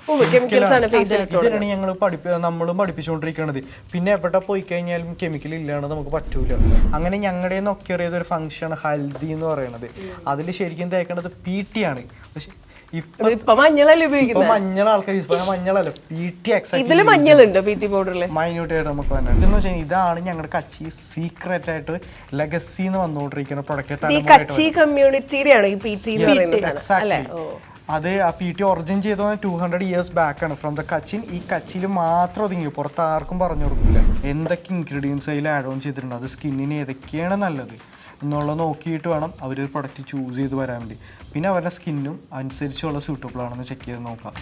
ഇതിനാണ് ഞങ്ങൾ നമ്മളും പഠിപ്പിച്ചുകൊണ്ടിരിക്കുന്നത്. പിന്നെ എവിടെ പോയി കഴിഞ്ഞാലും കെമിക്കൽ ഇല്ലാണ്ട് നമുക്ക് പറ്റൂല. അങ്ങനെ ഞങ്ങളുടെ ഒക്കെ അറിയാത്ത ഒരു ഫംഗ്ഷൻ ഹൽദി എന്ന് പറയുന്നത്. അതിൽ ശരിക്കും തേക്കേണ്ടത് PT ആണ്. പക്ഷെ മഞ്ഞൾ ആൾക്കാർ മഞ്ഞളല്ല PT മൈന്യൂട്ടായിട്ട് നമുക്ക് തന്നെ എന്ന് വെച്ചാൽ ഇതാണ് ഞങ്ങളുടെ കച്ചി സീക്രട്ട് ആയിട്ട് ലെഗസി എന്ന് വന്നുകൊണ്ടിരിക്കുന്ന പ്രൊഡക്റ്റ്. അത് ആ PT ഒറിജിൻ ചെയ്ത 200 years ബാക്ക് ആണ് ഫ്രം ദ കച്ചിൻ. ഈ കച്ചിൽ മാത്രം ഒതുങ്ങി, പുറത്ത് ആർക്കും പറഞ്ഞു കൊടുക്കില്ല എന്തൊക്കെ ഇൻഗ്രീഡിയൻസ് അതിൽ ആഡ് ഓൺ ചെയ്തിട്ടുണ്ട്, അത് സ്കിന്നിന് ഏതൊക്കെയാണ് നല്ലത് എന്നുള്ളത് നോക്കിയിട്ട് വേണം അവർ പ്രൊഡക്റ്റ് ചൂസ് ചെയ്ത് വരാൻ വേണ്ടി. പിന്നെ അവരുടെ സ്കിന്നും അനുസരിച്ചുള്ള സ്യൂട്ടബിൾ ആണെന്ന് ചെക്ക് ചെയ്ത് നോക്കാം.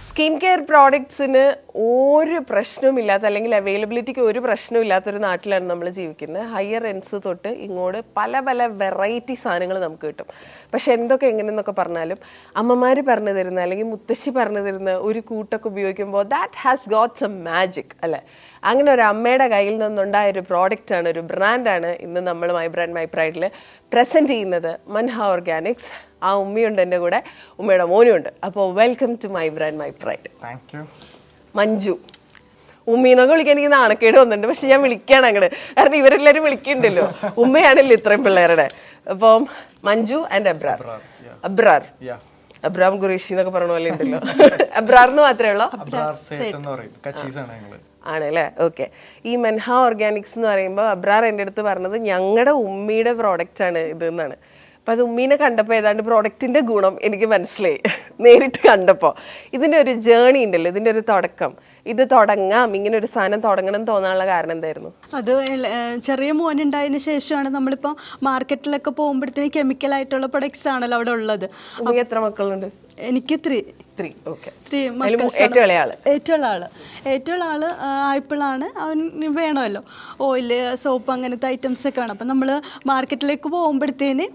സ്കിൻ കെയർ പ്രോഡക്ട്സിന് ഒരു പ്രശ്നവുമില്ലാത്ത അല്ലെങ്കിൽ അവൈലബിലിറ്റിക്ക് ഒരു പ്രശ്നമില്ലാത്തൊരു നാട്ടിലാണ് നമ്മൾ ജീവിക്കുന്നത്. ഹയർ എൻഡ്സ് തൊട്ട് ഇങ്ങോട്ട് പല പല വെറൈറ്റി സാധനങ്ങൾ നമുക്ക് കിട്ടും. പക്ഷെ എന്തൊക്കെ എങ്ങനെയെന്നൊക്കെ പറഞ്ഞാലും അമ്മമാർ പറഞ്ഞു തരുന്ന അല്ലെങ്കിൽ മുത്തശ്ശി പറഞ്ഞു തരുന്ന ഒരു കൂട്ടൊക്കെ ഉപയോഗിക്കുമ്പോൾ that has got some magic അല്ലേ. അങ്ങനെ ഒരു അമ്മയുടെ കയ്യിൽ നിന്നുണ്ടായ ഒരു പ്രോഡക്റ്റാണ്, ഒരു ബ്രാൻഡാണ് ഇന്ന് നമ്മൾ മൈ ബ്രാൻഡ് മൈ പ്രൈഡിൽ പ്രസൻറ്റ് ചെയ്യുന്നത്. മൻഹ ഓർഗാനിക്സ്. ആ ഉമ്മയുണ്ട് എൻ്റെ കൂടെ, ഉമ്മയുടെ മോനും ഉണ്ട്. അപ്പോൾ welcome to my brand my pride. Manju. ഉമ്മീന്നൊക്കെ വിളിക്കാൻ എനിക്ക് നാണക്കേട് വന്നിട്ടുണ്ട്, പക്ഷെ ഞാൻ വിളിക്കുകയാണ് അങ്ങോട്ട്, കാരണം ഇവരെല്ലാവരും വിളിക്കുന്നുണ്ടല്ലോ, ഉമ്മയാണല്ലോ ഇത്രയും പിള്ളേരുടെ. അപ്പം മഞ്ജു ആൻഡ് അബ്രാം ഖുറേഷി എന്നൊക്കെ പറഞ്ഞ പോലെ ഉണ്ടല്ലോ. അബ്രാറിന് മാത്രമേ ഉള്ളൂ ആണല്ലേ. ഓക്കെ. ഈ മൻഹ ഓർഗാനിക്സ് എന്ന് പറയുമ്പോൾ അബ്രാർ എൻ്റെ അടുത്ത് പറഞ്ഞത് ഞങ്ങളുടെ ഉമ്മിയുടെ പ്രോഡക്റ്റ് ആണ് ഇത് എന്നാണ്. അപ്പം അത് ഉമ്മീനെ കണ്ടപ്പോൾ ഏതാണ്ട് പ്രോഡക്റ്റിൻ്റെ ഗുണം എനിക്ക് മനസ്സിലായി നേരിട്ട് കണ്ടപ്പോൾ. ഇതിൻ്റെ ഒരു ജേണി ഉണ്ടല്ലോ, ഇതിൻ്റെ ഒരു തുടക്കം, ഇത് തുടങ്ങാം ഇങ്ങനെ ഒരു സാധനം തുടങ്ങണം എന്ന് തോന്നാനുള്ള കാരണം എന്തായിരുന്നു? അത് ചെറിയ മോനുണ്ടായതിന് ശേഷമാണ് നമ്മളിപ്പോൾ മാർക്കറ്റിലൊക്കെ പോകുമ്പോഴത്തേന് കെമിക്കലായിട്ടുള്ള പ്രൊഡക്ട്സ് ആണല്ലോ അവിടെ ഉള്ളത്. എത്ര മക്കളുണ്ട്? എനിക്ക് 3. ഏറ്റവും ആള് ആയപ്പോഴാണ് അവൻ വേണമല്ലോ ഓയില് സോപ്പ് അങ്ങനത്തെ ഐറ്റംസ് ഒക്കെ ആണ്. അപ്പം നമ്മൾ മാർക്കറ്റിലേക്ക് പോകുമ്പോഴത്തേന്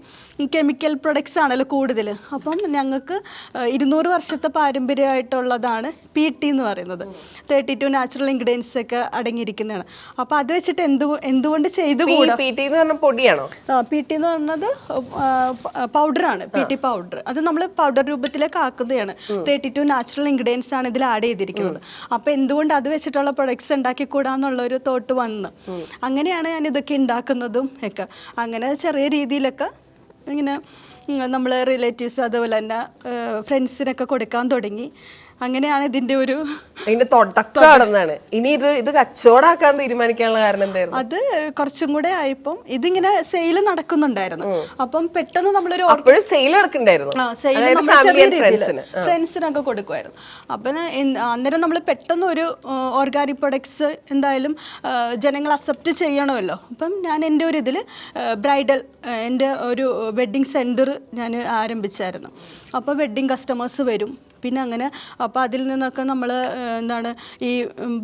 കെമിക്കൽ പ്രൊഡക്ട്സ് ആണല്ലോ കൂടുതൽ. അപ്പം ഞങ്ങൾക്ക് 200 വർഷത്തെ പാരമ്പര്യമായിട്ടുള്ളതാണ് PT എന്ന് പറയുന്നത്. 32 നാച്ചുറൽ ഇൻഗ്രീഡിയൻസ് ഒക്കെ അടങ്ങിയിരിക്കുന്നതാണ്. അപ്പോൾ അത് വെച്ചിട്ട് എന്തുകൊണ്ട് ചെയ്തുകൂടാ? PT എന്ന് പറഞ്ഞ പൊടിയാണോ? PT എന്ന് പറഞ്ഞത് പൗഡറാണ്. PT powder. അത് നമ്മൾ പൗഡർ രൂപത്തിലേക്ക് ആക്കുന്നതാണ്. 32 നാച്ചുറൽ ഇൻഗ്രീഡിയൻസ് ആണ് ഇതിൽ ആഡ് ചെയ്തിരിക്കുന്നത്. അപ്പോൾ എന്തുകൊണ്ട് അത് വെച്ചിട്ടുള്ള പ്രൊഡക്ട്സ് ഉണ്ടാക്കിക്കൂടാന്നുള്ളൊരു തോട്ട് വന്ന് അങ്ങനെയാണ് ഞാൻ ഇതൊക്കെ ഉണ്ടാക്കുന്നതും ഒക്കെ. അങ്ങനെ ചെറിയ രീതിയിലൊക്കെ ഇങ്ങനെ നമ്മൾ റിലേറ്റീവ്സ് അതുപോലെ തന്നെ ഫ്രണ്ട്സിനൊക്കെ കൊടുക്കാൻ തുടങ്ങി. അങ്ങനെയാണ് ഇതിന്റെ ഒരു തുടക്കമാണ്. ഇനി ഇത് കച്ചവടാക്കാൻ തീരുമാനിക്കാനുള്ള കാരണം എന്തായിരുന്നു? അത് കുറച്ചും കൂടെ ആയപ്പം ഇതിങ്ങനെ സെയിൽ നടക്കുന്നുണ്ടായിരുന്നു. അപ്പം പെട്ടെന്ന് നമ്മളൊരു സെയിൽ നടക്കുന്നുണ്ടായിരുന്നു, ഫ്രണ്ട്സിനൊക്കെ കൊടുക്കുമായിരുന്നു. അപ്പം അന്നേരം നമ്മൾ പെട്ടെന്ന് ഒരു ഓർഗാനിക് പ്രൊഡക്ട്സ് എന്തായാലും ജനങ്ങൾ അക്സെപ്റ്റ് ചെയ്യണമല്ലോ. അപ്പം ഞാൻ എൻ്റെ ഒരു ഇതിൽ ബ്രൈഡൽ എൻ്റെ ഒരു വെഡ്ഡിങ് സെൻറ്റർ ഞാൻ ആരംഭിച്ചായിരുന്നു. അപ്പോൾ വെഡ്ഡിങ് കസ്റ്റമേഴ്സ് വരും. പിന്നെ അങ്ങനെ അപ്പോൾ അതിൽ നിന്നൊക്കെ നമ്മൾ എന്താണ് ഈ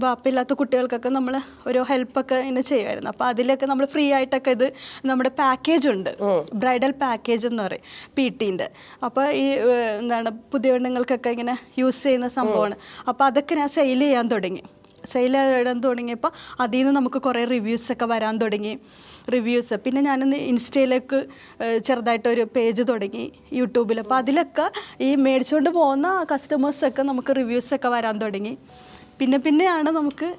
ബാപ്പില്ലാത്ത കുട്ടികൾക്കൊക്കെ നമ്മൾ ഒരു ഹെൽപ്പൊക്കെ ഇങ്ങനെ ചെയ്യുമായിരുന്നു. അപ്പോൾ അതിലൊക്കെ നമ്മൾ ഫ്രീ ആയിട്ടൊക്കെ ഇത് നമ്മുടെ പാക്കേജ് ഉണ്ട്, ബ്രൈഡൽ പാക്കേജ് എന്ന് പറയും PT-ൻ്റെ. അപ്പോൾ ഈ എന്താണ് പുതിയ പെണ്ണുങ്ങൾക്കൊക്കെ ഇങ്ങനെ യൂസ് ചെയ്യുന്ന സംഭവമാണ്. അപ്പോൾ അതൊക്കെ ഞാൻ സെയിൽ ചെയ്യാൻ തുടങ്ങിയപ്പോൾ അതിൽ നിന്ന് നമുക്ക് കുറേ റിവ്യൂസൊക്കെ വരാൻ തുടങ്ങി. പിന്നെ ഞാനിന്ന് ഇൻസ്റ്റയിലേക്ക് ചെറുതായിട്ടൊരു പേജ് തുടങ്ങി യൂട്യൂബിൽ. അപ്പോൾ അതിലൊക്കെ ഈ മേടിച്ചുകൊണ്ട് പോകുന്ന കസ്റ്റമേഴ്സൊക്കെ നമുക്ക് റിവ്യൂസൊക്കെ വരാൻ തുടങ്ങി. പിന്നെയാണ് നമുക്ക്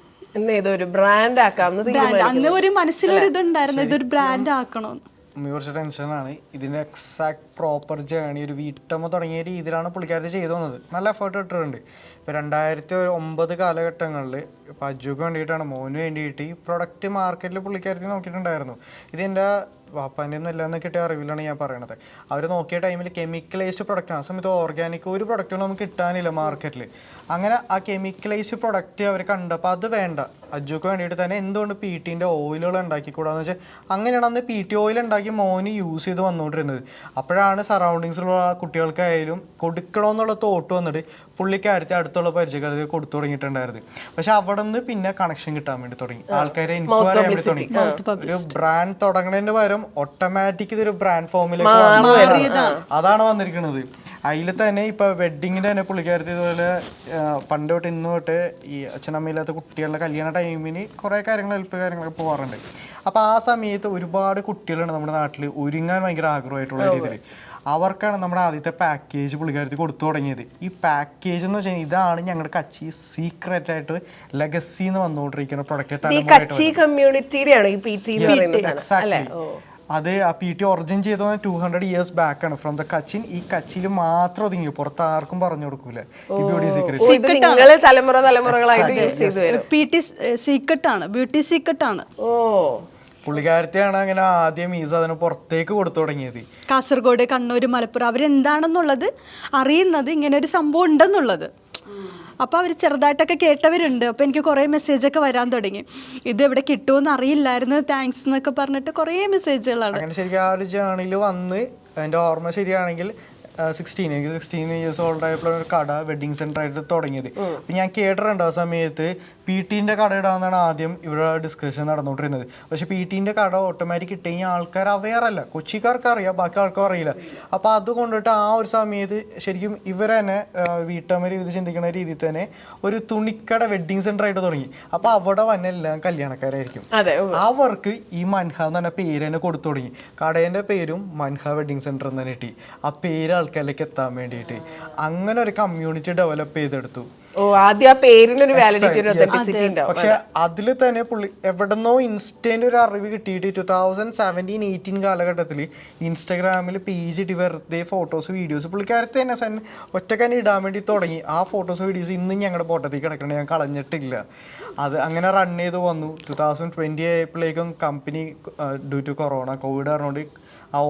ബ്രാൻഡ് ആക്കാം. അന്ന് ഒരു മനസ്സിലൊരു ഇതുണ്ടായിരുന്നു, ഇതൊരു ബ്രാൻഡ് ആക്കണമെന്ന്. കുറച്ച് ടെൻഷനാണ്. ഇതിൻ്റെ എക്സാക്ട് പ്രോപ്പർ ജേണി ഒരു വീട്ടമ്മ തുടങ്ങിയ രീതിയിലാണ് പുള്ളിക്കാരി ചെയ്തു വന്നത്. നല്ല എഫേർട്ട് ഇട്ടിട്ടുണ്ട്. ഇപ്പോൾ 2009 കാലഘട്ടങ്ങളിൽ ഇപ്പോൾ അജുക്ക് വേണ്ടിയിട്ടാണ്, മോന് വേണ്ടിയിട്ട് ഈ പ്രൊഡക്റ്റ് മാർക്കറ്റിൽ പുള്ളിക്കാരി നോക്കിയിട്ടുണ്ടായിരുന്നു. ഇതിൻ്റെ വാപ്പാൻ്റെ ഒന്നും എല്ലാം കിട്ടിയ അറിവിലാണ് ഞാൻ പറയണത്. അവർ നോക്കിയ ടൈമിൽ കെമിക്കലൈസ്ഡ് പ്രൊഡക്റ്റാണ്. ആ സമയത്ത് ഓർഗാനിക് ഒരു പ്രൊഡക്റ്റും നമുക്ക് കിട്ടാനില്ല മാർക്കറ്റിൽ. അങ്ങനെ ആ കെമിക്കലൈസ്ഡ് പ്രൊഡക്റ്റ് അവർ കണ്ടപ്പോൾ അത് വേണ്ട, അജുക്ക് വേണ്ടിയിട്ട് തന്നെ എന്തുകൊണ്ട് PT-ൻ്റെ ഓയിലുകൾ ഉണ്ടാക്കിക്കൂടാന്ന് വെച്ചാൽ അങ്ങനെയാണ് അന്ന് PT ഓയിൽ ഉണ്ടാക്കി മോന് യൂസ് ചെയ്ത് വന്നുകൊണ്ടിരുന്നത്. അപ്പോഴാണ് സറൗണ്ടിങ്സിലുള്ള കുട്ടികൾക്കായാലും കൊടുക്കണമെന്നുള്ള തോട്ട് വന്നിട്ട് പുള്ളിക്കാരത്തെ അടുത്തുള്ള പരിചയക്കാർക്ക് കൊടുത്തു തുടങ്ങിയിട്ടുണ്ടായിരുന്നു. പക്ഷെ അവിടെ നിന്ന് പിന്നെ കണക്ഷൻ കിട്ടാൻ വേണ്ടി തുടങ്ങി, ആൾക്കാരെ എനിക്ക് പറയാൻ വേണ്ടി തുടങ്ങി. ഒരു ബ്രാൻഡ് തുടങ്ങുന്നതിന് പകരം ഓട്ടോമാറ്റിക് ഇതൊരു ബ്രാൻഡ് ഫോമിലേക്ക് അതാണ് വന്നിരിക്കുന്നത്. അതിൽ തന്നെ ഇപ്പൊ വെഡിങ്ങിന്റെ തന്നെ പുള്ളിക്കാരത്തി ഇതുപോലെ പണ്ട് തൊട്ട് ഇന്ന് തൊട്ട് ഈ അച്ഛനമ്മയില്ലാത്ത കുട്ടികളുടെ കല്യാണ ടൈമിന് കുറെ ഹെൽപ്പ് കാര്യങ്ങളൊക്കെ പോകാറുണ്ട്. അപ്പൊ ആ സമയത്ത് ഒരുപാട് കുട്ടികളുണ്ട് നമ്മുടെ നാട്ടിൽ ഒരുങ്ങാൻ ഭയങ്കര ആഗ്രഹമായിട്ടുള്ള രീതിയിൽ. അവർക്കാണ് നമ്മുടെ ആദ്യത്തെ പാക്കേജ് പുള്ളിക്കാരത്തി കൊടുത്തു തുടങ്ങിയത്. ഈ പാക്കേജ് എന്ന് വെച്ചാൽ ഇതാണ് ഞങ്ങളുടെ കച്ചി സീക്രറ്റ് ആയിട്ട് ലെഗസി എന്ന് വന്നുകൊണ്ടിരിക്കുന്ന പ്രൊഡക്റ്റ്. ഈ കച്ചി കമ്മ്യൂണിറ്റിയുടെയാണ് ഈ PT എന്ന് പറയുന്നത് അല്ലേ? അത് ആ PT ഒറിജിൻ ചെയ്ത 200 years ബാക്ക് ആണ് ഫ്രം ദ കച്ചിൻ. ഈ കച്ചിയിൽ മാത്രം ഒതുങ്ങി, പുറത്ത് ആർക്കും പറഞ്ഞു കൊടുക്കൂല ഈ ബ്യൂട്ടി സീക്രട്ട്. നിങ്ങള് തലമുറകളായിട്ട് യൂസ് ചെയ്തു വരും. PT സീക്രട്ട് ആണ്, ബ്യൂട്ടി സീക്രട്ട് ആണ്. പുള്ളിക്കാരത്തെയാണ് അങ്ങനെ ആദ്യം ഈ സാധനം പുറത്തേക്ക് കൊടുത്തു തുടങ്ങിയത്. കാസർഗോഡ്, കണ്ണൂർ, മലപ്പുറം അവരെന്താണെന്നുള്ളത് അറിയുന്നത് ഇങ്ങനെ ഒരു സംഭവം ഉണ്ടെന്നുള്ളത്. അപ്പോൾ അവർ ചെറുതായിട്ടൊക്കെ കേട്ടവരുണ്ട്. അപ്പോൾ എനിക്ക് കുറേ മെസ്സേജൊക്കെ വരാൻ തുടങ്ങി. ഇത് എവിടെ കിട്ടുമെന്ന് അറിയില്ലായിരുന്നു, താങ്ക്സ് എന്നൊക്കെ പറഞ്ഞിട്ട് കുറേ മെസ്സേജുകളാണ്. അങ്ങനെ ശരിക്കും ആ ഒരു ജേണിയിൽ വന്ന് എൻ്റെ ഓർമ്മ ശരിയാണെങ്കിൽ 16 years ഓൾഡ് ആയപ്പോൾ ഒരു കട വെഡിങ് സെൻ്റർ ആയിട്ട് തുടങ്ങിയത്. അപ്പം ഞാൻ കേട്ടിട്ടുണ്ട് ആ സമയത്ത് PT-ൻ്റെ കട ഇടാന്നാണ് ആദ്യം ഇവിടെ ഡിസ്കഷൻ നടന്നുകൊണ്ടിരുന്നത്. പക്ഷേ PT-ൻ്റെ കട ഓട്ടോമാറ്റിക് ഇട്ട് കഴിഞ്ഞാൽ ആൾക്കാർ അവെയർ അല്ല, കൊച്ചിക്കാർക്ക് അറിയാം, ബാക്കി ആൾക്കാർ അറിയില്ല. അപ്പോൾ അതുകൊണ്ടിട്ട് ആ ഒരു സമയത്ത് ശരിക്കും ഇവർ തന്നെ വീട്ടമ്മ ഇതിൽ ചിന്തിക്കുന്ന രീതിയിൽ തന്നെ ഒരു തുണിക്കട വെഡിങ് സെൻ്റർ ആയിട്ട് തുടങ്ങി. അപ്പോൾ അവിടെ വന്നെ എല്ലാം കല്യാണക്കാരായിരിക്കും. അവർക്ക് ഈ മൻഹ എന്ന് പറഞ്ഞ പേര് തന്നെ കൊടുത്തു തുടങ്ങി. കടേൻ്റെ പേരും മൻഹ വെഡിങ് സെൻ്റർ എന്ന് തന്നെ കിട്ടി. ആ പേര് ആൾക്കാരിലേക്ക് എത്താൻ വേണ്ടിയിട്ട് അങ്ങനെ ഒരു കമ്മ്യൂണിറ്റി ഡെവലപ്പ് ചെയ്തെടുത്തു. ആദ്യം ആ പേരിനൊരു വാലിഡിറ്റി, ഒരു ഒതന്റിസിറ്റി ഉണ്ടാവും. പക്ഷെ അതിൽ തന്നെ പുള്ളി എവിടെന്നോ ഇൻസ്റ്റന്റ് ഒരു അറിവ് കിട്ടിയിട്ട് 2017-18 കാലഘട്ടത്തിൽ ഇൻസ്റ്റാഗ്രാമിൽ പേജ് ഇട്ട് വെറുതെ ഫോട്ടോസ് വീഡിയോസ് പുള്ളിക്കാരത്തെ തന്നെ ഒറ്റക്കന്നെ ഇടാൻ വേണ്ടി തുടങ്ങി. ആ ഫോട്ടോസ് വീഡിയോസ് ഇന്നും ഞങ്ങളുടെ പോട്ടത്തേക്ക് കിടക്കണേ, ഞാൻ കളഞ്ഞിട്ടില്ല. അത് അങ്ങനെ റൺ ചെയ്ത് വന്നു. 2020 ആയപ്പോഴേക്കും കമ്പനി ഡ്യൂ ടു കോവിഡ് പറഞ്ഞുകൊണ്ട് ആ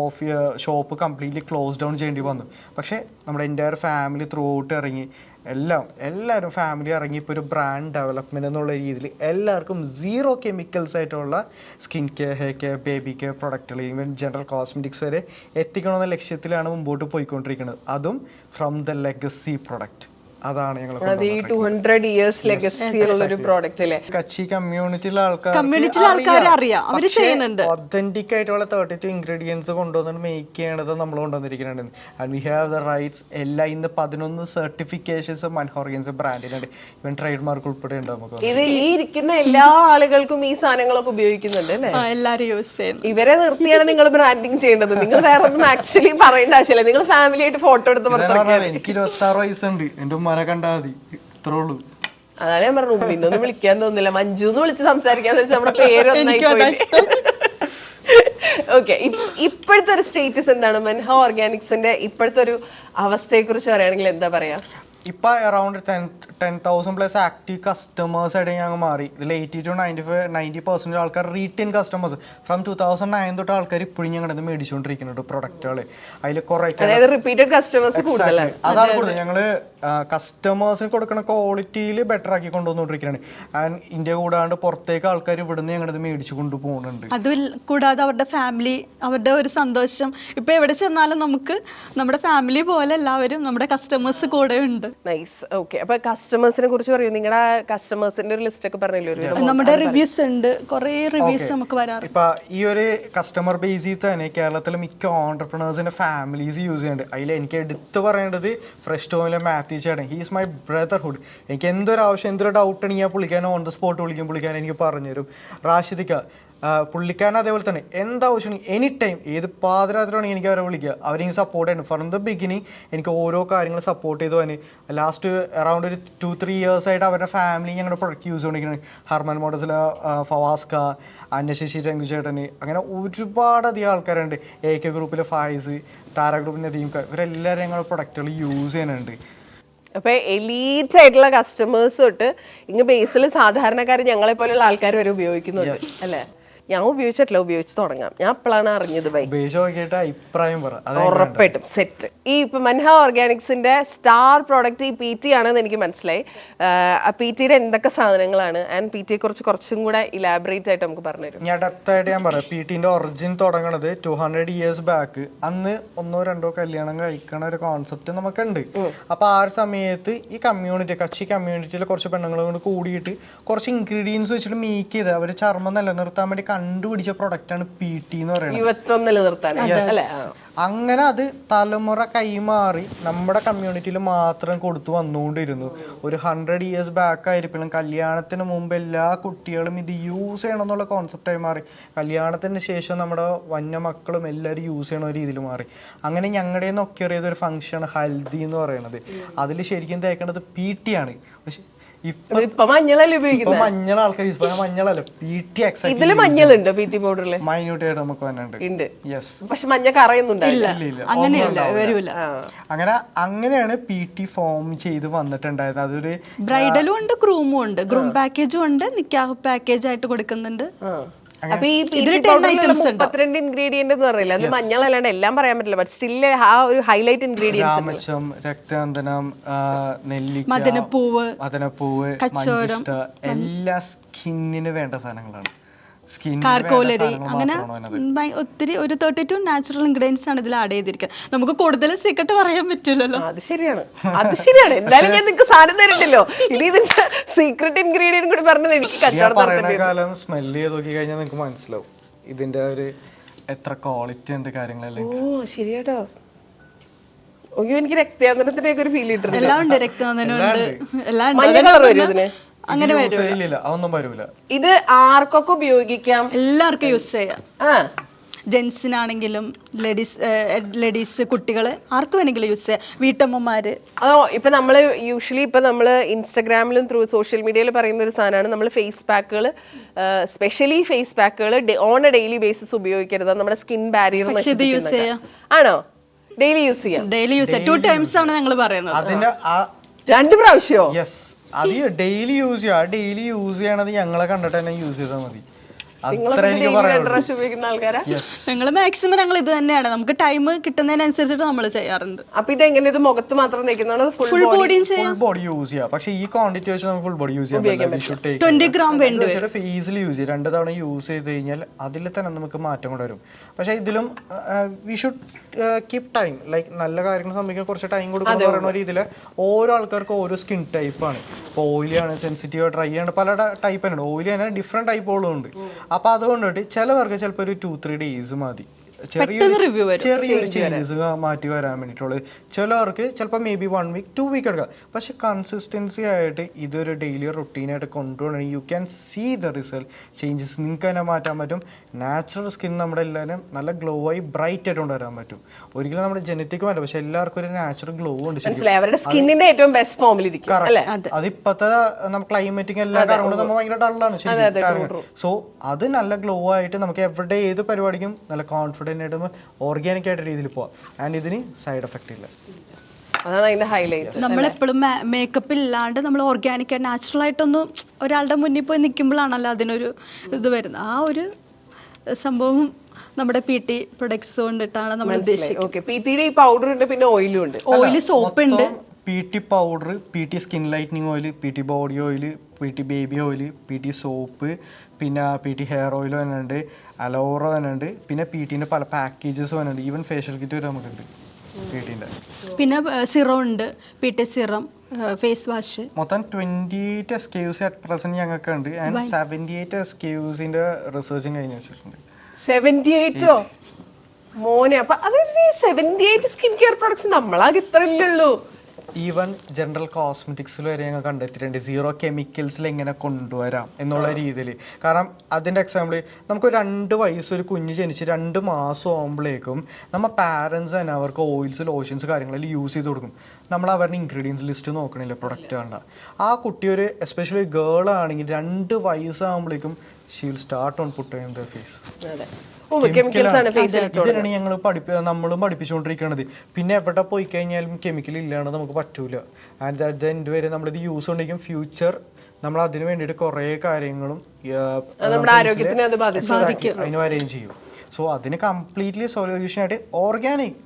ഷോപ്പ് കംപ്ലീറ്റ്ലി ക്ലോസ് ഡൗൺ ചെയ്യേണ്ടി വന്നു. പക്ഷേ നമ്മുടെ എൻ്റയർ ഫാമിലി ത്രൂ ഔട്ട് ഇറങ്ങി, എല്ലാവരും ഫാമിലി ഇറങ്ങി. ഇപ്പോൾ ഒരു ബ്രാൻഡ് ഡെവലപ്മെൻറ്റ് എന്നുള്ള രീതിയിൽ എല്ലാവർക്കും 0 കെമിക്കൽസ് ആയിട്ടുള്ള skin care, hair care, baby care പ്രൊഡക്റ്റുകൾ, ഈവൻ ജനറൽ കോസ്മെറ്റിക്സ് വരെ എത്തിക്കണമെന്ന ലക്ഷ്യത്തിലാണ് മുമ്പോട്ട് പോയിക്കൊണ്ടിരിക്കുന്നത്. അതും ഫ്രം ദ ലെഗസി പ്രൊഡക്റ്റ്. അതാണ് ഞങ്ങൾ 200 years legacy ഉള്ള ഒരു പ്രോഡക്റ്റ് അല്ലേ? കച്ചി കമ്മ്യൂണിറ്റിയിലെ ആൾക്കാർ അറിയാം, അവർ ചെയ്യുന്നുണ്ട്. ഒതന്റിക് ആയിട്ടുള്ള 32 ഇൻഗ്രീഡിയൻസ് കൊണ്ടുവന്നിട്ട് മേക്ക് ചെയ്യണത് നമ്മൾ കൊണ്ടുവന്നിരിക്കുന്നുണ്ട്. And we have the rights. എല്ലാം ഇന്ന് 11 സർട്ടിഫിക്കേഷൻസ് മൻഹ ഓർഗൻസ് ബ്രാൻഡിനുണ്ട്. ഇവൻ ട്രേഡ് മാർക്ക് ഉൾപ്പെടെ ഉണ്ട്. നമുക്ക് ഇത് ഈ ഇരിക്കുന്ന എല്ലാ ആളുകൾക്കും ഈ സാധനങ്ങളൊക്കെ ഉപയോഗിക്കുന്നുണ്ട് അല്ലേ? എല്ലാവരും യൂസ് ചെയ്യുന്നു. ഇവരെ നിർത്തിയാണ് നിങ്ങൾ ബ്രാൻഡിങ് ചെയ്യേണ്ടത്. നിങ്ങൾ വേറെ ഒന്നും ആക്ച്വലി പറയേണ്ട ആവശ്യമില്ല. നിങ്ങൾ ഫാമിലി ആയിട്ട് ഫോട്ടോ എടുത്ത് എനിക്ക് 26 വയസ്സുണ്ട്. എൻ്റെ ഉമ്മാനെ കണ്ടാൽ മതി, ഇത്രേ ഉള്ളൂ. അതാണ് ഞാൻ പറഞ്ഞു, പിന്നൊന്നും വിളിക്കാൻ തോന്നുന്നില്ല. മഞ്ജു എന്ന് വിളിച്ച് സംസാരിക്കാന്ന് വെച്ചാൽ നമ്മുടെ പേരൊന്നായി. ഓക്കെ, ഇപ്പോഴത്തെ ഒരു സ്റ്റേറ്റസ് എന്താണ്? മൻഹ ഓർഗാനിക്സിന്റെ ഇപ്പോഴത്തെ ഒരു അവസ്ഥയെ കുറിച്ച് പറയുകയാണെങ്കിൽ എന്താ പറയാ? ഇപ്പൊ അറൌണ്ട് 10,000+ ആക്റ്റീവ് കസ്റ്റമേഴ്സ് ആയിട്ട് ഞങ്ങൾ മാറി. ഇതിൽ 80 to 90% ആൾക്കാർ റീറ്റെയിൻ കസ്റ്റമേഴ്സ്. ഫ്രം 2009 തൊട്ട് ആൾക്കാർ ഇപ്പോഴും ഞങ്ങളുടെ മേടിച്ചുകൊണ്ടിരിക്കുന്നുണ്ട് പ്രൊഡക്റ്റുകൾ. അതിൽ കുറെ റിപ്പീറ്റഡ് കസ്റ്റമേഴ്സ് കൂടുതലാണ്. അതാണ് കൂടുതൽ. ഞങ്ങള് കസ്റ്റമേഴ്സിന് കൊടുക്കുന്ന ക്വാളിറ്റിയിൽ ബെറ്റർ ആക്കി കൊണ്ടുവന്നുകൊണ്ടിരിക്കുകയാണ്. ആൻഡ് ഇന്ത്യ കൂടാണ്ട് പുറത്തേക്ക് ആൾക്കാർ ഇവിടുന്ന് ഞങ്ങളത് മേടിച്ചു കൊണ്ടുപോകുന്നുണ്ട്. അത് കൂടാതെ അവരുടെ ഫാമിലി, അവരുടെ ഒരു സന്തോഷം. ഇപ്പൊ എവിടെ ചെന്നാലും നമുക്ക് നമ്മുടെ ഫാമിലി പോലെ എല്ലാവരും നമ്മുടെ കസ്റ്റമേഴ്സ് കൂടെ ഉണ്ട്. നൈസ്. ഓക്കെ, അപ്പൊ കസ്റ്റമേഴ്സിനെ കുറിച്ച് പറയൂ. നിങ്ങളുടെ കസ്റ്റമേഴ്സിന്റെ ഒരു ലിസ്റ്റ് ഒക്കെ പറഞ്ഞല്ലോ. നമ്മുടെ റിവ്യൂസ് ഉണ്ട്, കുറെ റിവ്യൂസ് നമുക്ക് വരാറ്. ഇപ്പൊ ഈ ഒരു കസ്റ്റമർ ബേസിൽ തന്നെ കേരളത്തിലെ മിക്ക ഓൺടർപ്രണേഴ്സിന്റെ ഫാമിലീസ് യൂസ് ചെയ്യുന്നുണ്ട്. അതിൽ എനിക്ക് എടുത്തു പറയേണ്ടത് ഫ്രഷ് ടോമിലെ മാത്യു ചേട്ടൻ. He's my brotherhood. എനിക്ക് എന്തൊരു ആവശ്യം, എന്തൊരു ഡൗട്ട് ഉണ്ടെങ്കിൽ ഞാൻ പുള്ളിക്കാരൻ ഓൺ ദ സ്പോട്ട് വിളിക്കും, പുള്ളിക്കാരൻ എനിക്ക് പറഞ്ഞുതരും. റാഷിദിക്ക പുള്ളിക്കാരൻ അതേപോലെ തന്നെ എന്താവശ്യം എനി ടൈം ഏത് പാതിരാത്രിയാണെങ്കിൽ എനിക്ക് അവരെ വിളിക്കുക. അവരെനിക്ക് സപ്പോർട്ട് ചെയ്യുന്നു. ഫ്രം ദ ബിഗിനിങ് എനിക്ക് ഓരോ കാര്യങ്ങൾ സപ്പോർട്ട് ചെയ്തു തന്നെ. ലാസ്റ്റ് അറൗണ്ട് ഒരു 2-3 years ആയിട്ട് അവരുടെ ഫാമിലി ഞങ്ങളുടെ പ്രൊഡക്റ്റ് യൂസ് ചെയ്തുകൊണ്ടിരിക്കുന്നത്. ഹർമൻ മോഡൽസിലെ ഫവാസ്ക, അന്നശശി രംഗുചേട്ടന്, അങ്ങനെ ഒരുപാടധികം ആൾക്കാരുണ്ട്. AK ഗ്രൂപ്പിലെ ഫായിസ്, താര ഗ്രൂപ്പിൻ്റെ നദീം, ഇവരെല്ലാവരും ഞങ്ങളുടെ പ്രൊഡക്റ്റുകൾ യൂസ് ചെയ്യുന്നുണ്ട്. അപ്പൊ എലീറ്റ് ആയിട്ടുള്ള കസ്റ്റമേഴ്സ് തൊട്ട് ഇങ്ങ് ബേസിൽ സാധാരണക്കാർ ഞങ്ങളെ പോലെയുള്ള ആൾക്കാർ വരെ ഉപയോഗിക്കുന്നുണ്ട് അല്ലേ? ഞാൻ ഉപയോഗിച്ചിട്ടില്ല, ഉപയോഗിച്ച് തുടങ്ങാം. ഞാൻ അപ്പോഴാണ് അറിഞ്ഞത്. അഭിപ്രായം ഉറപ്പായിട്ടും സെറ്റ്. ഈ ഇപ്പൊ മൻഹ ഓർഗാനിക്സിന്റെ സ്റ്റാർ പ്രോഡക്റ്റ് ഈ PT ആണെന്ന് എനിക്ക് മനസ്സിലായി. PT-യുടെ എന്തൊക്കെ സാധനങ്ങളാണ് ആൻഡ് PT-യെ കുറിച്ച് കുറച്ചും കൂടെ ഇലാബറേറ്റ് ആയിട്ട് നമുക്ക് പറഞ്ഞുതരും. ഞാൻ ഡെപ്തായിട്ട് ഞാൻ പറയാം. PT-ന്റെ ഒറിജിൻ തുടങ്ങണത് 200 years ബാക്ക്. അന്ന് 1-2 കല്യാണം കഴിക്കണ ഒരു കോൺസെപ്റ്റ് നമുക്കുണ്ട്. അപ്പൊ ആ ഒരു സമയത്ത് ഈ കമ്മ്യൂണിറ്റി, കച്ചി കമ്മ്യൂണിറ്റിയിലെ കുറച്ച് പെണ്ണുങ്ങൾ കൊണ്ട് കൂടിയിട്ട് കുറച്ച് ഇൻഗ്രീഡിയൻസ് വെച്ചിട്ട് മേക്ക് ചെയ്ത് അവർ ചർമ്മം നിലനിർത്താൻ വേണ്ടി കണ്ടുപിടിച്ച പ്രൊഡക്റ്റാണ് PT എന്ന് പറയുന്നത്. യുവത്വം നിലനിർത്താൻ. അങ്ങനെ അത് തലമുറ കൈമാറി നമ്മുടെ കമ്മ്യൂണിറ്റിയിൽ മാത്രം കൊടുത്തു വന്നുകൊണ്ടിരുന്നു. ഒരു 100 years ബാക്ക് ആയിരിക്കും കല്യാണത്തിന് മുമ്പ് എല്ലാ കുട്ടികളും ഇത് യൂസ് ചെയ്യണം എന്നുള്ള കോൺസെപ്റ്റായി മാറി. കല്യാണത്തിന് ശേഷം നമ്മുടെ വന്യ മക്കളും എല്ലാവരും യൂസ് ചെയ്യണ ഒരു രീതിയിൽ മാറി. അങ്ങനെ ഞങ്ങളുടെ നിന്നൊക്കെ അറിയാത്ത ഒരു ഫംഗ്ഷൻ ഹൽദി എന്ന് പറയുന്നത്, അതിൽ ശരിക്കും തേക്കേണ്ടത് PT ആണ്. പക്ഷെ ഇപ്പൊ മഞ്ഞളല്ലേ ഉപയോഗിക്കുന്നത്? മഞ്ഞൾ ആൾക്കാർ മഞ്ഞളല്ല PT. ഇതില് മഞ്ഞളുണ്ട് PT പൗഡറില് മൈന്യൂട്ട് ആയിട്ട് നമുക്ക് വന്നിട്ടുണ്ട്. യെസ്. പക്ഷെ മഞ്ഞ കറയൊന്നുണ്ടായില്ല. അങ്ങനെയാണ് PT ഫോം ചെയ്ത് വന്നിട്ടുണ്ടായത്. അതൊരു ബ്രൈഡലും ഉണ്ട്, ഗ്രൂമും ഉണ്ട്. ഗ്രൂം പാക്കേജും ഉണ്ട്, നിക്കാഹ് പാക്കേജ് ആയിട്ട് കൊടുക്കുന്നുണ്ട്. അപ്പൊ ഈ 32 ഇൻഗ്രീഡിയന്റ് എന്ന് പറയില്ല, അത് മഞ്ഞൾ അല്ലാണ്ട് എല്ലാം പറയാൻ പറ്റില്ല. ബട്ട് സ്റ്റിൽ ആ ഒരു ഹൈലൈറ്റ് ഇൻഗ്രീഡിയൻസ് രാമച്ചം, രക്തചന്ദനം, നെല്ലിക്ക, മദനപ്പൂവ്, കച്ചോരം, എല്ലാ സ്കിന്നിന് വേണ്ട സാധനങ്ങളാണ്. കാർക്കോലരി, അങ്ങനെ ഒത്തിരി ഒരു 32 നാച്ചുറൽ ഇൻഗ്രീഡിയൻസ് ആണ് ഇതിൽ ആഡ് ചെയ്തിരിക്കുന്നത്. നമുക്ക് കൂടുതൽ സീക്രട്ട് പറയാൻ പറ്റില്ലല്ലോ. അത് ശരിയാണ്. എന്തായാലും ഞാൻ നിങ്ങൾക്ക് സാധനം തരുന്നുണ്ടല്ലോ. ഇനി ഇതിന്റെ സീക്രട്ട് ഇൻഗ്രീഡിയന്റ് കൂടി പറഞ്ഞത് എനിക്ക് കാലം സ്മെല് ചെയ്ത് നോക്കി കഴിഞ്ഞാൽ നിങ്ങൾക്ക് മനസ്സിലാവും ഇതിന്റെ ഒരു എത്ര ക്വാളിറ്റി ഉണ്ട് കാര്യങ്ങളല്ലേ. ഓ ശരിയാട്ടോ. അയ്യോ എനിക്ക് രക്തചന്ദനത്തിന്റെ ഒരു ഫീൽ കിട്ടുന്നു. എല്ലാം ഉണ്ട്, രക്തചന്ദനുണ്ട്, എല്ലാം മഞ്ഞ കളർ വരും ഇതിന്. അങ്ങനെ അതൊന്നും വരൂല. ഇത് ആർക്കൊക്കെ ഉപയോഗിക്കാം? എല്ലാവർക്കും യൂസ് ചെയ്യാം. ജെൻസിനാണെങ്കിലും ലേഡീസ്, കുട്ടികള്, ആർക്ക് വേണമെങ്കിലും യൂസ് ചെയ്യാം. വീട്ടമ്മമാര്. അതോ ഇപ്പൊ നമ്മള് യൂഷ്വലി ഇപ്പൊ നമ്മള് ഇൻസ്റ്റാഗ്രാമിലും ത്രൂ സോഷ്യൽ മീഡിയയിൽ പറയുന്ന ഒരു സാധനമാണ് നമ്മൾ ഫേസ് പാക്കുകൾ, സ്പെഷ്യലി ഫേസ് പാക്കുകൾ ഓൺ എ ഡെയിലി ബേസിസ് ഉപയോഗിക്കരുത്. നമ്മുടെ സ്കിൻ ബാരിയർ യൂസ് ചെയ്യാം. ആണോ? ഡെയിലി യൂസ് ചെയ്യാം. ഡെയിലി യൂസ് ചെയ്യാം. 2 times ആണ് ഞങ്ങൾ പറയുന്നത്. അതിന്റെ 2 പ്രാവശ്യമോ? യെസ്. അത് ഡെയിലി യൂസ് ചെയ്യാം. ഡെയിലി യൂസ് ചെയ്യണത് ഞങ്ങളെ കണ്ടിട്ട് തന്നെ യൂസ് ചെയ്താൽ മതി. ഞങ്ങൾ മാക്സിമം ഞങ്ങൾ ഇത് തന്നെയാണ്, നമുക്ക് ടൈം കിട്ടുന്നതിനനുസരിച്ചിട്ട് നമ്മൾ ചെയ്യാറുണ്ട്. അപ്പൊ ഇത് എങ്ങനെ, ഇത് മുഖത്ത് മാത്രം തേക്കുന്നതാണ്? ഫുൾ ബോഡിയും ചെയ്യാം. ഫുൾ ബോഡി യൂസ് ചെയ്യാം. പക്ഷെ ഈ ക്വാണ്ടിറ്റി വെച്ച് നമുക്ക് ഫുൾ ബോഡി യൂസ് ചെയ്യാൻ 20 gram വേണ്ടി ഈസിലി യൂസ് ചെയ്യും. 2 തവണ യൂസ് ചെയ്ത് കഴിഞ്ഞാൽ അതിൽ തന്നെ നമുക്ക് മാറ്റം കൊണ്ടുവരും. പക്ഷെ ഇതിലും we should keep time. Like നല്ല കാര്യങ്ങൾ സംഭവിക്കാൻ കുറച്ച് ടൈം കൊടുക്കുന്ന പറയുന്ന രീതിയിൽ ഓരോ ആൾക്കാർക്ക് ഓരോ സ്കിൻ ടൈപ്പാണ്. ഇപ്പോൾ ഓയിലി ആണ്, സെൻസിറ്റീവ്, ഡ്രൈ ആണ്, പല ടൈപ്പ് ഉണ്ട്. ഓയിലി തന്നെ ഡിഫറെൻറ്റ് ടൈപ്പുകളും ഉണ്ട്. അപ്പോൾ അതുകൊണ്ടിട്ട് ചിലവർക്ക് ചിലപ്പോൾ ഒരു 2-3 days മതി ചെറിയൊരു ചേഞ്ചസ് മാറ്റി വരാൻ വേണ്ടിയിട്ടുള്ളത്. ചിലവർക്ക് ചിലപ്പോൾ മേ ബി 1 week 2 week എടുക്കാം. പക്ഷെ കൺസിസ്റ്റൻസി ആയിട്ട് ഇതൊരു ഡെയിലി റൊട്ടീനായിട്ട് കൊണ്ടുപോകണമെങ്കിൽ you can see the result changes. നിങ്ങൾക്ക് തന്നെ മാറ്റാൻ പറ്റും. നാച്ചുറൽ സ്കിൻ നമ്മുടെ എല്ലാവരും നല്ല ഗ്ലോ ആയി ബ്രൈറ്റ് ആയിട്ട് കൊണ്ടുവരാൻ പറ്റും. ഒരിക്കലും നമ്മുടെ ജനറ്റിക് മാറ്റും, പക്ഷെ എല്ലാവർക്കും ഒരു നാച്ചുറൽ ഗ്ലോ ഉണ്ട്. അത് ഇപ്പോഴത്തെ നമ്മുടെ ക്ലൈമറ്റിക് എല്ലാ കാര്യങ്ങളും നമ്മൾ ഭയങ്കര ഡള്ളാണ് ശരിക്കും. സോ അത് നല്ല ഗ്ലോ ആയിട്ട് നമുക്ക് എവിടെ ഏത് പരിപാടിക്കും നല്ല കോൺഫിഡൻസ് ഓർഗാനിക് ആയിട്ട് രീതിയിൽ പോവാം. ആൻഡ് ഇതിന് സൈഡ് എഫക്റ്റ് ഇല്ല. അതാണ് അതിന്റെ ഹൈലൈറ്റ്. നമ്മളെപ്പോഴും മേക്കപ്പ് ഇല്ലാണ്ട് നമ്മൾ ഓർഗാനിക് ആയിട്ട് നാച്ചുറൽ ആയിട്ടൊന്ന് ഒരാളുടെ മുന്നിൽ പോയി നിൽക്കുമ്പോഴാണല്ലോ അതിനൊരു ഇത് വരുന്നത്. ആ ഒരു സംഭവം നമ്മുടെ PT പ്രൊഡക്ട്സ് കൊണ്ടിട്ടാണ് നമ്മൾ ഉദ്ദേശിക്കുന്നത്. പൗഡർ ഉണ്ട്, പിന്നെ ഓയിലും ഉണ്ട്. ഓയിൽ, സോപ്പ് ഉണ്ട്, PT powder, PT skin lightening oil, PT body oil, PT baby oil, PT soap, പിന്നെ PT ഹെയർ ഓയിൽ വന്നിട്ടുണ്ട്, അലോറ വന്നിട്ടുണ്ട്, പിന്നെ PTന്റെ പല പാക്കേജസ് വന്നിട്ടുണ്ട്. ഈവൻ ഫേഷ്യൽ കിറ്റ് വരെ നമുക്കുണ്ട് PTന്റെ. പിന്നെ സിറം ഉണ്ട്, PT സിറം, ഫേസ് വാഷ്. മൊത്തം 28 SKUs അറ്റ് പ്രസന്റ് ഞങ്ങൾക്ക് ഉണ്ട്. ആൻഡ് 78 SKUസിന്റെ റിസർച്ചും കഴിഞ്ഞ് വെച്ചിട്ടുണ്ട്. 78ഓ മോനെ? അപ്പൊ അത് 78 സ്കിൻ കെയർ പ്രോഡക്ട്സ് നമ്മളാകെ ഇത്രയല്ലേ? ഈവൻ ജനറൽ കോസ്മെറ്റിക്സിൽ വരെ ഞങ്ങൾ കണ്ടെത്തിയിട്ടുണ്ട് 0 കെമിക്കൽസിൽ എങ്ങനെ കൊണ്ടുവരാം എന്നുള്ള രീതിയിൽ. കാരണം അതിൻ്റെ എക്സാമ്പിൾ, നമുക്ക് 2 വയസ്സ് ഒരു കുഞ്ഞ് ജനിച്ച് 2 മാസം ആകുമ്പോഴേക്കും നമ്മൾ പാരൻസ് തന്നെ അവർക്ക് ഓയിൽസ്, ലോഷൻസ് കാര്യങ്ങളെല്ലാം യൂസ് ചെയ്ത് കൊടുക്കും. നമ്മൾ അവരുടെ ഇൻഗ്രീഡിയൻസ് ലിസ്റ്റ് നോക്കണില്ല, പ്രൊഡക്റ്റ് വേണ്ട. ആ കുട്ടി ഒരു എസ്പെഷ്യലി ഗേൾ ആണെങ്കിൽ 2 വയസ്സാകുമ്പോഴേക്കും she will start on put in the face. ഇതിനാണ് ഞങ്ങൾ നമ്മളും പഠിപ്പിച്ചുകൊണ്ടിരിക്കുന്നത്. പിന്നെ എവിടെ പോയി കഴിഞ്ഞാലും കെമിക്കൽ ഇല്ലാണ്ട് നമുക്ക് പറ്റൂല. ആൻഡ് അറ്റ് ദ എൻഡ് വരെ നമ്മളിത് യൂസ് കൊണ്ടിരിക്കും. ഫ്യൂച്ചർ നമ്മൾ അതിന് വേണ്ടിയിട്ട് കുറേ കാര്യങ്ങളും അതിന് വരെയും ചെയ്യും. സോ അതിന് കംപ്ലീറ്റ്ലി സൊല്യൂഷൻ ആയിട്ട് ഓർഗാനിക്.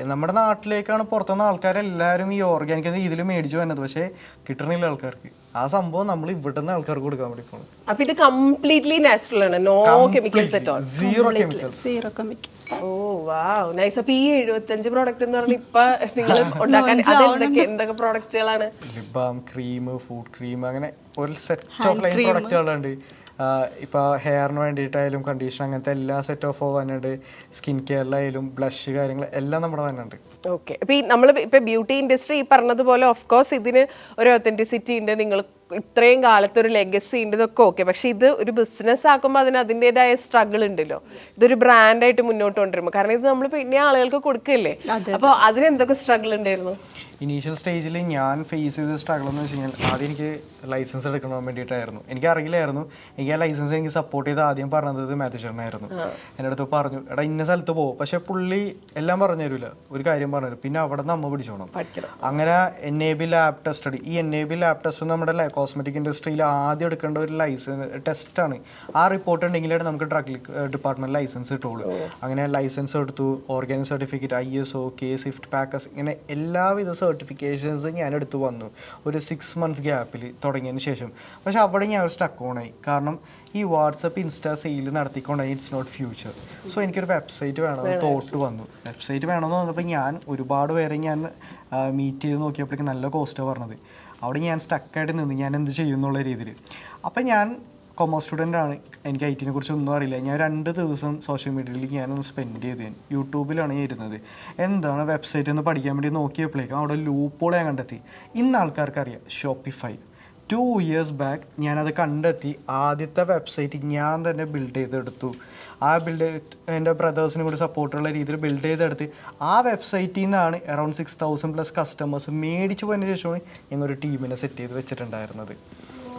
നമ്മുടെ നാട്ടിലേക്കാണ് പുറത്തുനിന്ന് ആൾക്കാരെല്ലാവരും ഈ ഓർഗാനിക് എന്ന രീതിയിൽ മേടിച്ചു വന്നത്. പക്ഷേ കിട്ടണില്ല ആൾക്കാർക്ക്. ആ സംഭവം നമ്മൾ ഇവിടുന്ന് ആൾക്കാർക്ക് കൊടുക്കാൻ വേണ്ടി പോകുന്നത്. അപ്പൊ ഇത് കംപ്ലീറ്റ്ലി നാച്ചുറൽ ആണ്, no chemicals at all. 0 chemicals. Oh wow, nice. അപ്പൊ ഈ 75 പ്രോഡക്റ്റ് എന്ന് പറഞ്ഞാൽ ഇപ്പൊ നിങ്ങൾ ഉണ്ടാക്കാൻ എന്തൊക്കെ പ്രോഡക്റ്റുകളാണ്? Lip balm, cream, food cream, അങ്ങനെ ഒരു സെറ്റ് ഓഫ് ലൈൻ പ്രോഡക്റ്റുകളുണ്ട്. ഇപ്പോൾ ഹെയറിന് വേണ്ടിയിട്ടായാലും കണ്ടീഷൻ അങ്ങനത്തെ എല്ലാ സെറ്റ് ഓഫ് വന്നിട്ടുണ്ട്. സ്കിൻ കെയറിലായാലും ബ്ലഷ് കാര്യങ്ങൾ എല്ലാം നമ്മുടെ വന്നിട്ടുണ്ട്. ഓക്കെ. ഇപ്പൊ നമ്മൾ ഇപ്പൊ ബ്യൂട്ടി ഇൻഡസ്ട്രി ഈ പറഞ്ഞതുപോലെ ഓഫ് കോഴ്സ് ഇതിന് ഒരു ഒത്തന്റിസിറ്റി ഉണ്ട്, നിങ്ങൾ ഇത്രയും കാലത്ത് ഒരു ലെഗസി ഉണ്ട്, ഇതൊക്കെ ഓക്കെ. പക്ഷെ ഇത് ഒരു ബിസിനസ് ആക്കുമ്പോൾ അതിന് അതിൻ്റെതായ സ്ട്രഗിൾ ഉണ്ടല്ലോ. ഇതൊരു ബ്രാൻഡായിട്ട് മുന്നോട്ട് കൊണ്ടുവരുമ്പോൾ, കാരണം ഇത് നമ്മൾ പിന്നെ ആളുകൾക്ക് കൊടുക്കില്ലേ, അപ്പോൾ അതിന് എന്തൊക്കെ സ്ട്രഗിൾ ഉണ്ടായിരുന്നു? ഇനീഷ്യൽ സ്റ്റേജിൽ ഞാൻ ഫേസ് ചെയ്ത സ്ട്രഗിൾ എന്ന് വെച്ച് കഴിഞ്ഞാൽ ആദ്യം എനിക്ക് ലൈസൻസ് എടുക്കണം വേണ്ടിയിട്ടായിരുന്നു. എനിക്ക് അറിയില്ലായിരുന്നു. എനിക്ക് ആ ലൈസൻസ് എനിക്ക് സപ്പോർട്ട് ചെയ്ത് ആദ്യം പറഞ്ഞത് മാത്യുചേട്ടനായിരുന്നു. എൻ്റെ അടുത്ത് പറഞ്ഞു, എടാ ഇന്ന സ്ഥലത്ത് പോകും, പക്ഷെ പുള്ളി എല്ലാം പറഞ്ഞു തരില്ല, ഒരു കാര്യം പറഞ്ഞു തരും, പിന്നെ അവിടെ നിന്ന് അമ്മ പിടിച്ചോണം. അങ്ങനെ NAB ലാബ് ടെസ്റ്റ്. ഈ NAB ലാബ് ടെസ്റ്റ് നമ്മുടെ കോസ്മെറ്റിക് ഇൻഡസ്ട്രിയിൽ ആദ്യം എടുക്കേണ്ട ഒരു ലൈസൻസ് ടെസ്റ്റാണ്. ആ റിപ്പോർട്ട് ഉണ്ടെങ്കിലാണ് നമുക്ക് ഡ്രഗ് ഡിപ്പാർട്ട്മെന്റ് ലൈസൻസ് കിട്ടുള്ളൂ. അങ്ങനെ ലൈസൻസ് എടുത്തു, organic certificate, ISO, KSIFT, pacas, ഇങ്ങനെ എല്ലാവിധ സർട്ടിഫിക്കേഷൻസ് ഞാൻ എടുത്തു വന്നു ഒരു 6 months ഗ്യാപ്പിൽ തുടങ്ങിയതിന് ശേഷം. പക്ഷെ അവിടെ ഞാൻ ഒരു സ്റ്റക്ക് ഓണായി. കാരണം ഈ വാട്സപ്പ് ഇൻസ്റ്റാ സെയിൽ നടത്തിക്കൊണ്ടായി ഇറ്റ്സ് നോട്ട് ഫ്യൂച്ചർ. സോ എനിക്കൊരു വെബ്സൈറ്റ് വേണമെന്ന് തോട്ട് വന്നു. വെബ്സൈറ്റ് വേണമെന്ന് വന്നപ്പോൾ ഞാൻ ഒരുപാട് പേരെ ഞാൻ മീറ്റ് ചെയ്ത് നോക്കിയപ്പോഴേക്കും നല്ല കോസ്റ്റാണ് പറഞ്ഞത്. അവിടെ ഞാൻ സ്റ്റക്കായിട്ട് നിന്ന് ഞാൻ എന്ത് ചെയ്യും എന്നുള്ള രീതിയിൽ. അപ്പം ഞാൻ കൊമേഴ്സ് സ്റ്റുഡൻ്റാണ്, എനിക്ക് IT നെ കുറിച്ച് ഒന്നും അറിയില്ല. ഞാൻ 2 ദിവസം സോഷ്യൽ മീഡിയയിലേക്ക് ഞാനൊന്ന് സ്പെൻഡ് ചെയ്തു. ഞാൻ യൂട്യൂബിലാണ് ഞാൻ ഇരുന്നത്. എന്താണ് വെബ്സൈറ്റ് എന്ന് പഠിക്കാൻ വേണ്ടി നോക്കിയപ്പോഴേക്കും അവിടെ ലൂപ്പോൾ ഞാൻ കണ്ടെത്തി. ഇന്ന് ആൾക്കാർക്ക് അറിയാം ഷോപ്പിഫൈ. 2 years ബാക്ക് ഞാനത് കണ്ടെത്തി. ആദ്യത്തെ വെബ്സൈറ്റ് ഞാൻ തന്നെ ബിൽഡ് ചെയ്തെടുത്തു. ആ എൻ്റെ ബ്രദേഴ്സിനും കൂടി സപ്പോർട്ടുള്ള രീതിയിൽ ബിൽഡ് ചെയ്തെടുത്ത് ആ വെബ്സൈറ്റിൽ നിന്നാണ് അറൗണ്ട് 6,000+ കസ്റ്റമേഴ്സ് മേടിച്ചു പോയതിന് ശേഷമാണ് ഞങ്ങളൊരു ടീമിനെ സെറ്റ് ചെയ്ത് വെച്ചിട്ടുണ്ടായിരുന്നത്.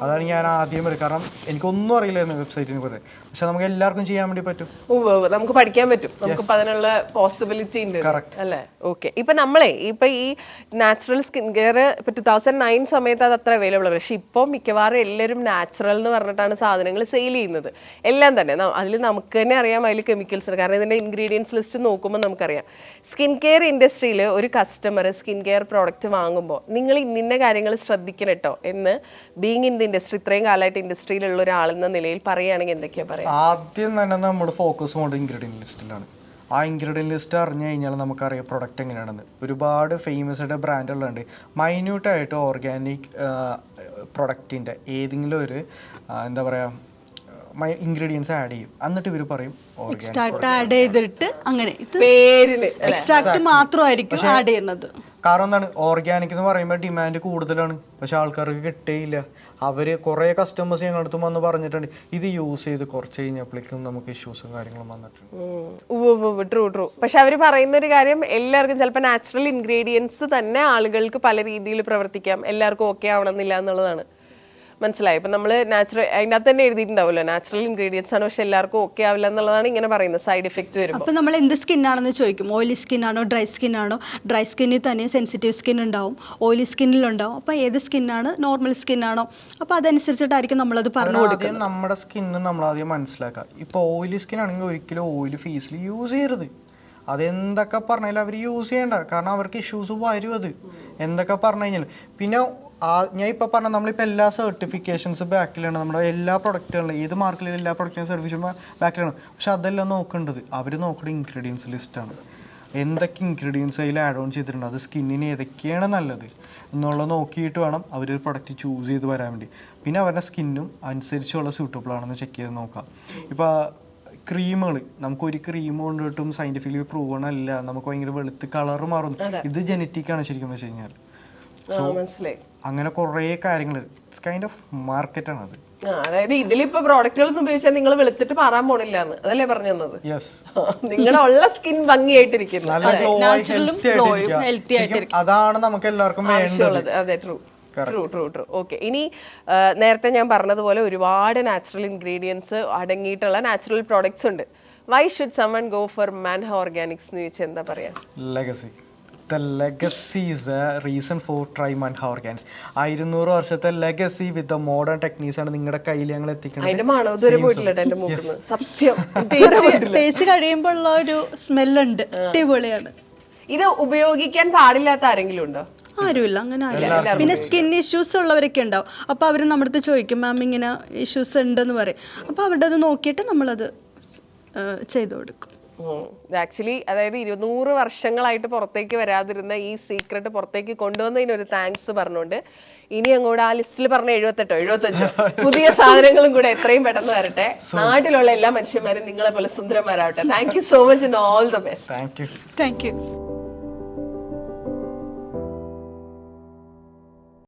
അതാണ് ഞാൻ ആദ്യം വരും. കാരണം എനിക്കൊന്നും അറിയില്ലായിരുന്നു വെബ്സൈറ്റിനെ കുറിച്ച്. പക്ഷെ നമുക്ക് എല്ലാവർക്കും ചെയ്യാൻ വേണ്ടി പറ്റും, നമുക്ക് പഠിക്കാൻ പറ്റും, നമുക്ക് അതിനുള്ള പോസിബിലിറ്റി ഉണ്ട് അല്ലേ? ഓക്കെ. ഇപ്പൊ നമ്മളെ ഇപ്പൊ ഈ നാച്ചുറൽ സ്കിൻ കെയർ ഇപ്പൊ 2009 സമയത്ത് അത് അത്ര അവൈലബിൾ ആണ്. പക്ഷെ ഇപ്പോൾ മിക്കവാറും എല്ലാവരും നാച്ചുറൽ എന്ന് പറഞ്ഞിട്ടാണ് സാധനങ്ങൾ സെയിൽ ചെയ്യുന്നത്. എല്ലാം തന്നെ അതിൽ നമുക്ക് തന്നെ അറിയാം അതിൽ കെമിക്കൽസ് ഉണ്ട്. കാരണം ഇതിന്റെ ഇൻഗ്രീഡിയൻസ് ലിസ്റ്റ് നോക്കുമ്പോൾ നമുക്കറിയാം. സ്കിൻ കെയർ ഇൻഡസ്ട്രിയിൽ ഒരു കസ്റ്റമർ സ്കിൻ കെയർ പ്രോഡക്റ്റ് വാങ്ങുമ്പോൾ നിങ്ങൾ ഇന്ന കാര്യങ്ങൾ ശ്രദ്ധിക്കണം കേട്ടോ എന്ന് ബീങ് ഇൻ ദി ഇൻഡസ്ട്രി, ഇത്രയും കാലമായിട്ട് ഇൻഡസ്ട്രിയിലുള്ള ഒരാളെന്ന നിലയിൽ പറയുകയാണെങ്കിൽ എന്തൊക്കെയാ പറയാ? ആദ്യം തന്നെ നമ്മുടെ ഫോക്കസ് കൊണ്ട് ഇൻഗ്രീഡിയൻറ്റ് ലിസ്റ്റിലാണ്. ആ ഇൻഗ്രീഡിയൻറ്റ് ലിസ്റ്റ് അറിഞ്ഞു കഴിഞ്ഞാൽ നമുക്കറിയാം പ്രൊഡക്റ്റ് എങ്ങനെയാണെന്ന്. ഒരുപാട് ഫേമസ് ആയിട്ട് ബ്രാൻഡുകളുണ്ട്. മൈന്യൂട്ടായിട്ട് ഓർഗാനിക് പ്രൊഡക്റ്റിൻ്റെ ഏതെങ്കിലും ഒരു എന്താ പറയുക ഇൻഗ്രീഡിയൻസ് ആഡ് ചെയ്യും. എന്നിട്ട് ഇവർ പറയും എക്സ്ട്രാക്ട് ആഡ് ചെയ്തിട്ട് അങ്ങനെ പേരിന് എക്സ്ട്രാക്ട് മാത്രമായിരിക്കും ആഡ് ചെയ്യുന്നത്. കാരണം എന്താണ്, ഓർഗാനിക് എന്ന് പറയുമ്പോൾ ഡിമാൻഡ് കൂടുതലാണ്, പക്ഷെ ആൾക്കാർക്ക് കിട്ടേയില്ല. അവർ കുറേ കസ്റ്റമേഴ്സ് ഞങ്ങളുടെ അടുത്ത് വന്ന് പറഞ്ഞിട്ടുണ്ട് ഇത് യൂസ് ചെയ്ത് കുറച്ച് കഴിഞ്ഞപ്പോഴേക്കും നമുക്ക് ഇഷ്യൂസും കാര്യങ്ങളും വന്നിട്ടുണ്ട്. ട്രൂ. പക്ഷെ അവർ പറയുന്ന ഒരു കാര്യം, എല്ലാവർക്കും ചിലപ്പോൾ നാച്ചുറൽ ഇൻഗ്രീഡിയൻസ് തന്നെ ആളുകൾക്ക് പല രീതിയിൽ പ്രവർത്തിക്കാം, എല്ലാവർക്കും ഓക്കെ ആവണമെന്നില്ല എന്നുള്ളതാണ്. മനസ്സിലായി? ഇപ്പം നമ്മൾ നാച്ചുറൽ അതിൻ്റെ അകത്ത് തന്നെ എഴുതിയിട്ടുണ്ടാവുമല്ലോ നാച്ചുറൽ ഇൻഗ്രീഡിയൻസ് ആണ്, പക്ഷെ എല്ലാവർക്കും ഓക്കെ ആവില്ല എന്നുള്ളതാണ് ഇങ്ങനെ പറയുന്നത് സൈഡ് എഫക്റ്റ് വരും. അപ്പോൾ നമ്മൾ എന്ത് സ്കിന്നാണെന്ന് ചോദിക്കും. ഓയിലി സ്കിന്നാണോ ഡ്രൈ സ്കിന്നാണോ? ഡ്രൈ സ്കിന്നിൽ തന്നെ സെൻസിറ്റീവ് സ്കിൻ ഉണ്ടാവും, ഓയിലി സ്കിന്നിലുണ്ടാവും. അപ്പോൾ ഏത് സ്കിന്നാണ്, നോർമൽ സ്കിന്നാണോ? അപ്പോൾ അതനുസരിച്ചിട്ടായിരിക്കും നമ്മളത് പറഞ്ഞു കൊടുക്കുന്നത്. നമ്മുടെ സ്കിന്ന് നമ്മളാദ്യം മനസ്സിലാക്കുക. ഇപ്പോൾ ഓയിലി സ്കിൻ ആണെങ്കിൽ ഒരിക്കലും ഓയിൽ ഫേസിൽ യൂസ് ചെയ്യരുത്. അതെന്തൊക്കെ പറഞ്ഞാലും അവർ യൂസ് ചെയ്യണ്ട, കാരണം അവർക്ക് ഇഷ്യൂസ് വരും. അത് എന്തൊക്കെ പറഞ്ഞു കഴിഞ്ഞാൽ പിന്നെ ഞാൻ ഇപ്പോൾ പറഞ്ഞ നമ്മളിപ്പോൾ എല്ലാ സർട്ടിഫിക്കേഷൻസ് ബാക്കിലാണ്. നമ്മുടെ എല്ലാ പ്രൊഡക്റ്റുകളും ഏത് മാർക്കിലും എല്ലാ പ്രൊഡക്റ്റും സർട്ടിഫിക്കേഷൻ ബാക്കിലാണ്. പക്ഷെ അതെല്ലാം നോക്കേണ്ടത് അവർ നോക്കേണ്ട ഇൻഗ്രീഡിയൻസ് ലിസ്റ്റാണ്. എന്തൊക്കെ ഇൻഗ്രീഡിയൻസ് അതിൽ ആഡ് ഓൺ ചെയ്തിട്ടുണ്ട്, അത് സ്കിന്നിന് ഏതൊക്കെയാണ് നല്ലത് എന്നുള്ളത് നോക്കിയിട്ട് വേണം അവരൊരു പ്രൊഡക്റ്റ് ചൂസ് ചെയ്ത് വരാൻ വേണ്ടി. പിന്നെ അവരുടെ സ്കിന്നും അനുസരിച്ചുള്ള സ്യൂട്ടബിൾ ആണെന്ന് ചെക്ക് ചെയ്ത് നോക്കാം. ഇപ്പോൾ ക്രീമുകൾ, നമുക്കൊരു ക്രീം കൊണ്ടിട്ടും സയൻറ്റിഫിക്കലി പ്രൂവൺ അല്ല, നമുക്ക് ഭയങ്കര വെളുത്ത് കളർ മാറുന്നു. ഇത് ജനറ്റിക്കാണ് ശരിക്കും വെച്ച് കഴിഞ്ഞാൽ. അങ്ങനെ കുറേ കാര്യങ്ങൾ ഇറ്റ്സ് കൈൻഡ് ഓഫ് മാർക്കറ്റാണ് അത്. അതായത് ഇതിലിപ്പോ പ്രോഡക്റ്റുകളൊന്നും ഉപയോഗിച്ചാൽ നിങ്ങൾ വെളുത്തിട്ട് മാറാൻ പോണില്ല എന്ന് അതല്ലേ പറഞ്ഞു തന്നത്? നിങ്ങളുടെ ഉള്ള സ്കിൻ ഭംഗിയായിട്ടിരിക്കുന്നു, അതാണ് നമുക്ക് എല്ലാവർക്കും വേണ്ടത്. അതെ, ട്രൂ. ഓക്കെ. ഇനി നേരത്തെ ഞാൻ പറഞ്ഞതുപോലെ ഒരുപാട് നാച്ചുറൽ ഇൻഗ്രീഡിയൻസ് അടങ്ങിയിട്ടുള്ള നാച്ചുറൽ പ്രോഡക്ട്സ് ഉണ്ട്. Why should someone go for Manha organics എന്ന് ചോദിച്ചാൽ എന്താ പറയാ? Legacy. The legacy is a reason for try Manha Organics. 200 വർഷത്തെ ലെഗസി വിത്ത് മോഡേൺ ടെക്നീക്സ് ആണ് നിങ്ങളുടെ കയ്യിൽ ഞങ്ങൾ എത്തിക്കുന്നത്. തേച്ച് കഴിയുമ്പോൾ ഉള്ള ഒരു സ്മെല്ലുണ്ട്, അടിപൊളിയാണ്. ഇത് ഉപയോഗിക്കാൻ പാടില്ലാത്ത ആരെങ്കിലും ഉണ്ടോ? ആരുമില്ല, അങ്ങനെ ആരില്ല. പിന്നെ സ്കിൻ ഇഷ്യൂസ് ഉള്ളവരൊക്കെ ഉണ്ടാവും. അപ്പോൾ അവർ നമ്മുടെ അടുത്ത് ചോദിക്കും, മാം ഇങ്ങനെ ഇഷ്യൂസ് ഉണ്ടെന്ന് പറയും. അപ്പോൾ അവരുടെ അത് നോക്കിയിട്ട് നമ്മളത് ചെയ്തു കൊടുക്കും. ആക്ച്വലി അതായത് 200 വർഷങ്ങളായിട്ട് പുറത്തേക്ക് വരാതിരുന്ന ഈ സീക്രട്ട് പുറത്തേക്ക് കൊണ്ടുവന്നതിനൊരു താങ്ക്സ് പറഞ്ഞുകൊണ്ട് ഇനി അങ്ങോട്ട് ആ ലിസ്റ്റിൽ പറഞ്ഞ 78 പുതിയ സാധനങ്ങളും കൂടെ എത്രയും പെട്ടെന്ന് വരട്ടെ. നാട്ടിലുള്ള എല്ലാ മനുഷ്യന്മാരും നിങ്ങളെ പോലെ സുന്ദരന്മാരാവട്ടെ. Thank you so much and all the best. Thank you. Thank U.